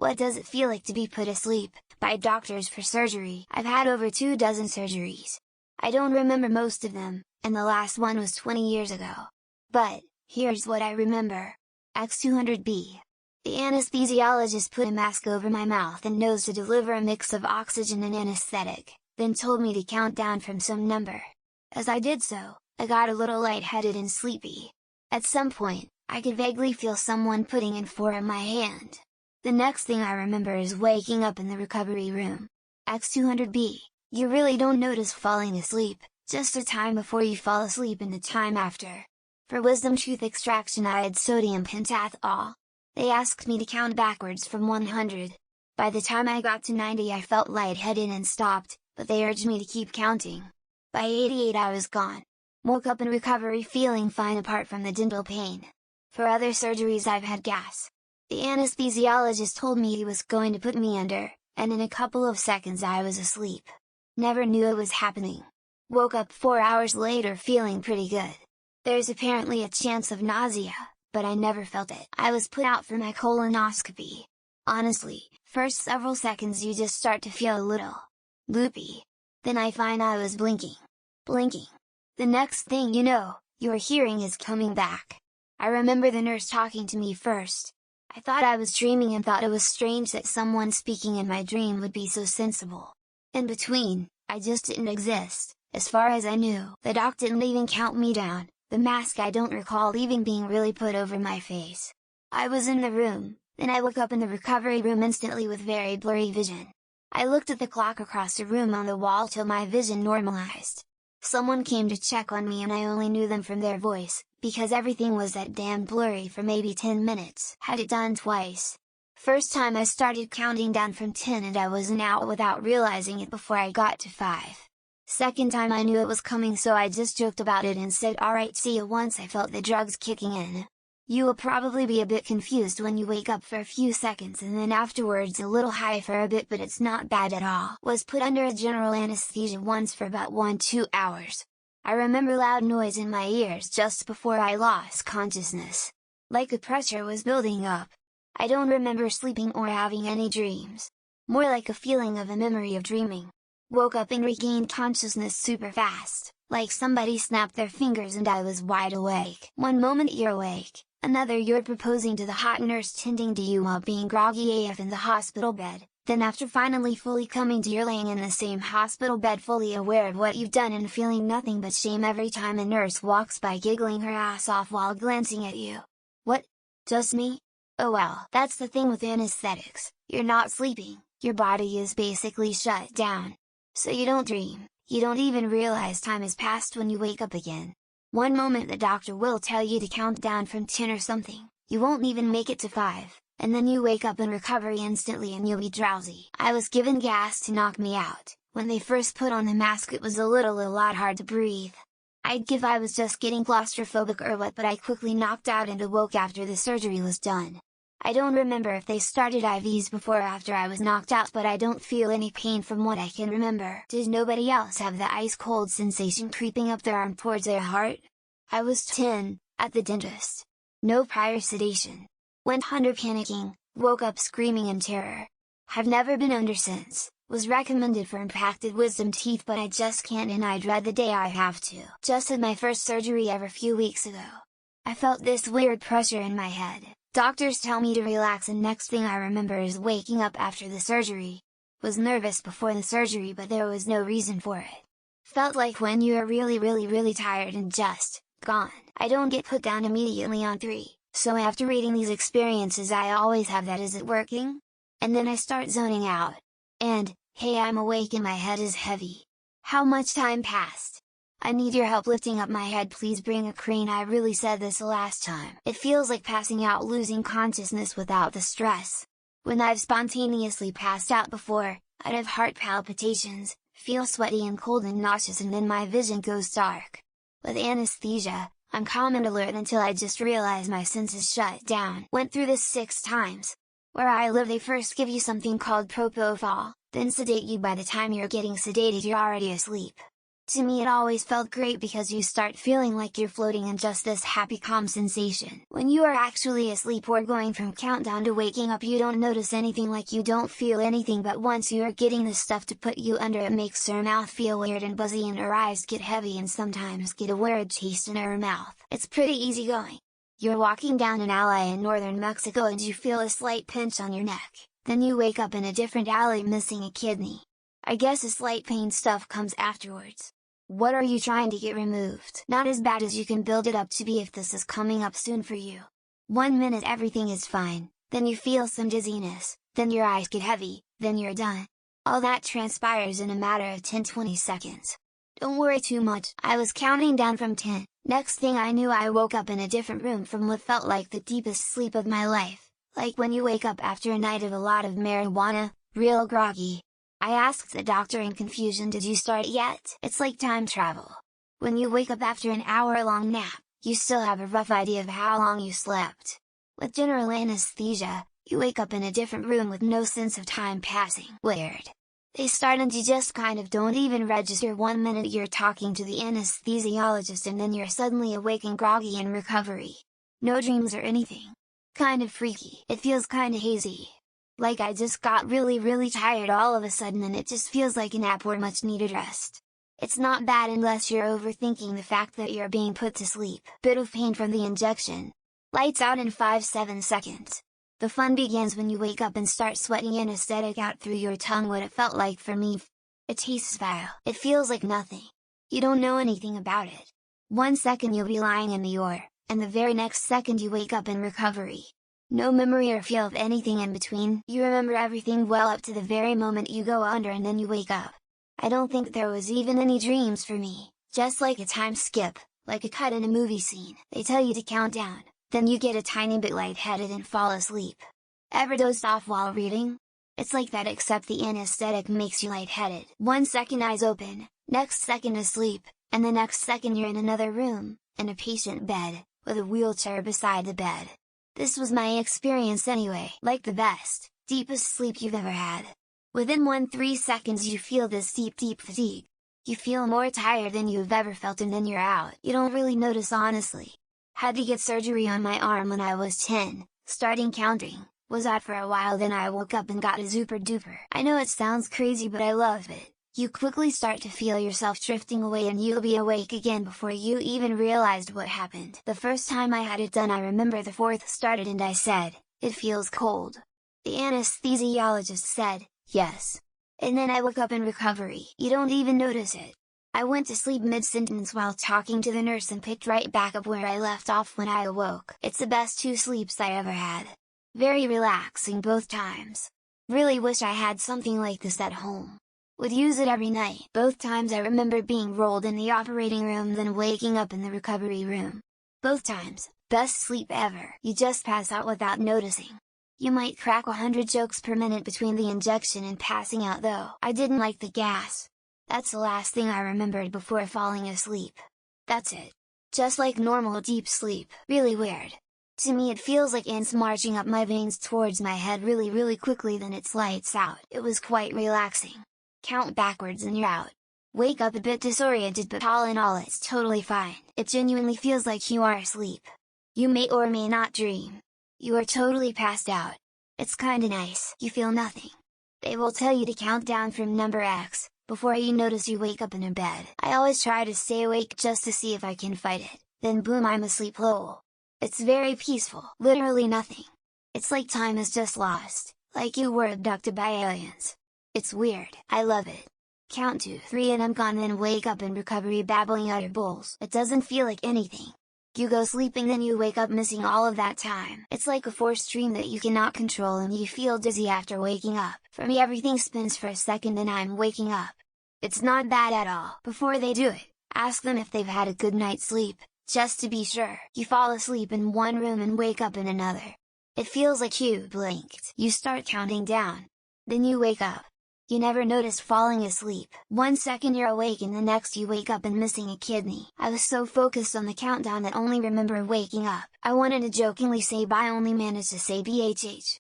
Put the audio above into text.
What does it feel like to be put asleep by doctors for surgery? I've had over 2 dozen surgeries. I don't remember most of them, and the last one was 20 years ago. But, here's what I remember. X200B. The anesthesiologist put a mask over my mouth and nose to deliver a mix of oxygen and anesthetic, then told me to count down from some number. As I did so, I got a little lightheaded and sleepy. At some point, I could vaguely feel someone putting in 4 in my hand. The next thing I remember is waking up in the recovery room. X200B, you really don't notice falling asleep, just the time before you fall asleep and the time after. For wisdom tooth extraction I had sodium pentothal. They asked me to count backwards from 100. By the time I got to 90 I felt lightheaded and stopped, but they urged me to keep counting. By 88 I was gone. Woke up in recovery feeling fine apart from the dental pain. For other surgeries I've had gas. The anesthesiologist told me he was going to put me under, and in a couple of seconds I was asleep. Never knew it was happening. Woke up 4 hours later feeling pretty good. There's apparently a chance of nausea, but I never felt it. I was put out for my colonoscopy. Honestly, first several seconds you just start to feel a little loopy. Then I find I was blinking. The next thing you know, your hearing is coming back. I remember the nurse talking to me first. I thought I was dreaming and thought it was strange that someone speaking in my dream would be so sensible. In between, I just didn't exist, as far as I knew. The doc didn't even count me down. The mask I don't recall even being really put over my face. I was in the room, then I woke up in the recovery room instantly with very blurry vision. I looked at the clock across the room on the wall till my vision normalized. Someone came to check on me and I only knew them from their voice, because everything was that damn blurry for maybe 10 minutes. Had it done twice. First time I started counting down from 10 and I wasn't out without realizing it before I got to 5. Second time I knew it was coming so I just joked about it and said alright see ya once I felt the drugs kicking in. You will probably be a bit confused when you wake up for a few seconds and then afterwards a little high for a bit but it's not bad at all. Was put under a general anesthesia once for about 1-2 hours. I remember loud noise in my ears just before I lost consciousness. Like the pressure was building up. I don't remember sleeping or having any dreams. More like a feeling of a memory of dreaming. Woke up and regained consciousness super fast, like somebody snapped their fingers and I was wide awake. One moment you're awake, another you're proposing to the hot nurse tending to you while being groggy AF in the hospital bed, then after finally fully coming to you're laying in the same hospital bed fully aware of what you've done and feeling nothing but shame every time a nurse walks by giggling her ass off while glancing at you. What? Just me? Oh well, that's the thing with anesthetics, you're not sleeping, your body is basically shut down. So you don't dream, you don't even realize time has passed when you wake up again. One moment the doctor will tell you to count down from 10 or something, you won't even make it to 5, and then you wake up in recovery instantly and you'll be drowsy. I was given gas to knock me out. When they first put on the mask it was a lot hard to breathe. I'd give I was just getting claustrophobic or what but I quickly knocked out and awoke after the surgery was done. I don't remember if they started IVs before or after I was knocked out but I don't feel any pain from what I can remember. Did nobody else have the ice cold sensation creeping up their arm towards their heart? I was 10, at the dentist. No prior sedation. Went under panicking, woke up screaming in terror. Have never been under since, was recommended for impacted wisdom teeth but I just can't and I dread the day I have to. Just had my first surgery ever few weeks ago. I felt this weird pressure in my head. Doctors tell me to relax and next thing I remember is waking up after the surgery. Was nervous before the surgery but there was no reason for it. Felt like when you are really tired and just gone. I don't get put down immediately on 3, so after reading these experiences I always have that is it working? And then I start zoning out. And, hey I'm awake and my head is heavy. How much time passed? I need your help lifting up my head please bring a crane I really said this last time. It feels like passing out losing consciousness without the stress. When I've spontaneously passed out before, I'd have heart palpitations, feel sweaty and cold and nauseous and then my vision goes dark. With anesthesia, I'm calm and alert until I just realize my senses shut down. Went through this 6 times. Where I live they first give you something called propofol, then sedate you by the time you're getting sedated you're already asleep. To me it always felt great because you start feeling like you're floating in just this happy calm sensation. When you are actually asleep or going from countdown to waking up, you don't notice anything, like you don't feel anything, but once you are getting the stuff to put you under, it makes your mouth feel weird and buzzy and your eyes get heavy and sometimes get a weird taste in your mouth. It's pretty easy going. You're walking down an alley in northern Mexico and you feel a slight pinch on your neck, then you wake up in a different alley missing a kidney. I guess a slight pain stuff comes afterwards. What are you trying to get removed? Not as bad as you can build it up to be if this is coming up soon for you. 1 minute everything is fine, then you feel some dizziness, then your eyes get heavy, then you're done. All that transpires in a matter of 10-20 seconds. Don't worry too much. I was counting down from 10, next thing I knew I woke up in a different room from what felt like the deepest sleep of my life, like when you wake up after a night of a lot of marijuana, real groggy. I asked the doctor in confusion, "Did you start yet?" It's like time travel. When you wake up after an hour-long nap, you still have a rough idea of how long you slept. With general anesthesia, you wake up in a different room with no sense of time passing. Weird. They start and you just kind of don't even register. 1 minute you're talking to the anesthesiologist and then you're suddenly awake and groggy in recovery. No dreams or anything. Kind of freaky. It feels kinda hazy. Like I just got really tired all of a sudden and it just feels like a nap or much needed rest. It's not bad unless you're overthinking the fact that you're being put to sleep. Bit of pain from the injection. Lights out in 5-7 seconds. The fun begins when you wake up and start sweating anesthetic out through your tongue. What it felt like for me. It tastes vile. It feels like nothing. You don't know anything about it. 1 second you'll be lying in the OR, and the very next second you wake up in recovery. No memory or feel of anything in between. You remember everything well up to the very moment you go under and then you wake up. I don't think there was even any dreams for me, just like a time skip, like a cut in a movie scene. They tell you to count down, then you get a tiny bit lightheaded and fall asleep. Ever dozed off while reading? It's like that, except the anesthetic makes you lightheaded. 1 second eyes open, next second asleep, and the next second you're in another room, in a patient bed, with a wheelchair beside the bed. This was my experience anyway. Like the best, deepest sleep you've ever had. Within 1-3 seconds you feel this deep fatigue. You feel more tired than you've ever felt and then you're out. You don't really notice honestly. Had to get surgery on my arm when I was 10, starting counting, was out for a while, then I woke up and got a super duper. I know it sounds crazy but I love it. You quickly start to feel yourself drifting away and you'll be awake again before you even realized what happened. The first time I had it done I remember the fourth started and I said, "It feels cold." The anesthesiologist said, "Yes." And then I woke up in recovery. You don't even notice it. I went to sleep mid-sentence while talking to the nurse and picked right back up where I left off when I awoke. It's the best 2 sleeps I ever had. Very relaxing both times. Really wish I had something like this at home. Would use it every night. Both times I remember being rolled in the operating room then waking up in the recovery room. Both times, best sleep ever. You just pass out without noticing. You might crack 100 jokes per minute between the injection and passing out though. I didn't like the gas. That's the last thing I remembered before falling asleep. That's it. Just like normal deep sleep. Really weird. To me it feels like ants marching up my veins towards my head really quickly, then it's lights out. It was quite relaxing. Count backwards and you're out. Wake up a bit disoriented but all in all it's totally fine. It genuinely feels like you are asleep. You may or may not dream. You are totally passed out. It's kinda nice. You feel nothing. They will tell you to count down from number X, before you notice you wake up in a bed. I always try to stay awake just to see if I can fight it, then boom I'm asleep lol. It's very peaceful. Literally nothing. It's like time is just lost, like you were abducted by aliens. It's weird. I love it. Count to 3 and I'm gone, then wake up in recovery babbling utter bulls. It doesn't feel like anything. You go sleeping then you wake up missing all of that time. It's like a forced dream that you cannot control and you feel dizzy after waking up. For me everything spins for a second and I'm waking up. It's not bad at all. Before they do it, ask them if they've had a good night's sleep, just to be sure. You fall asleep in one room and wake up in another. It feels like you blinked. You start counting down. Then you wake up. You never notice falling asleep. 1 second you're awake and the next you wake up and missing a kidney. I was so focused on the countdown that only remember waking up. I wanted to jokingly say bye, only managed to say BHH.